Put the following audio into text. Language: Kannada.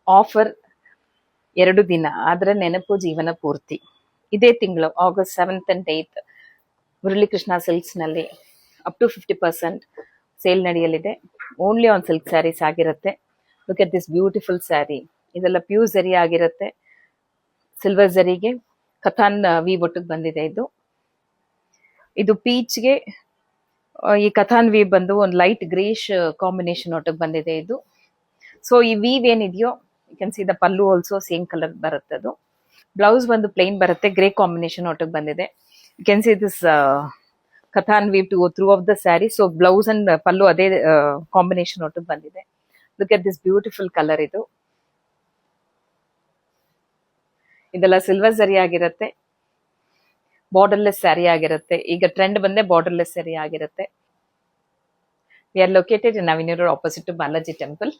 ಆಫರ್ 2 ದಿನ, ಆದ್ರೆ ನೆನಪು ಜೀವನ ಪೂರ್ತಿ. ಇದೇ ತಿಂಗಳು August 7th and 8th Muralikrishna ಸಿಲ್ಕ್ಸ್ನಲ್ಲಿ ಅಪ್ ಟು 50% ಸೇಲ್ ನಡೆಯಲಿದೆ. ಓನ್ಲಿ ಆನ್ ಸಿಲ್ಕ್ ಸ್ಯಾರೀಸ್ ಆಗಿರುತ್ತೆ. Look at this beautiful sari. ಇದೆಲ್ಲ ಪ್ಯೂರ್ ಝರಿ ಆಗಿರುತ್ತೆ. ಸಿಲ್ವರ್ ಝರಿಗೆ ಕಥಾನ್ ವಿ ಒಟ್ಟಿಗೆ ಬಂದಿದೆ. ಇದು ಪೀಚ್ಗೆ ಈ ಕಥಾನ್ ವೀವ್ ಬಂದು ಒಂದು ಲೈಟ್ ಗ್ರೇಶ್ ಕಾಂಬಿನೇಷನ್ ಒಟ್ಟಿಗೆ ಬಂದಿದೆ ಇದು. ಸೊ ಈ ವೀವ್ ಏನಿದೆಯೋ you can see the pallu also same colour ಬರುತ್ತೆ. ಅದು ಬ್ಲೌಸ್ ಬಂದು ಪ್ಲೇನ್ ಬರುತ್ತೆ, ಗ್ರೇ ಕಾಂಬಿನೇಷನ್ ಒಟ್ಟಿಗೆ ಬಂದಿದೆ. You can see this katan weave to go through of the sari. So blouse and pallu ಅದೇ ಕಾಂಬಿನೇಷನ್ ಒಟ್ಟಿಗೆ ಬಂದಿದೆ. Look at this beautiful colour. ಇದೆಲ್ಲ ಸಿಲ್ವರ್ ಝರಿ ಆಗಿರುತ್ತೆ. ಬಾರ್ಡರ್ಲೆಸ್ ಸ್ಯಾರಿ ಆಗಿರುತ್ತೆ. ಈಗ ಟ್ರೆಂಡ್ ಬಂದೇ ಬಾರ್ಡರ್ಲೆಸ್ ಸ್ಯಾರಿ ಆಗಿರುತ್ತೆ. We are located in Avenue Road opposite to Balaji temple.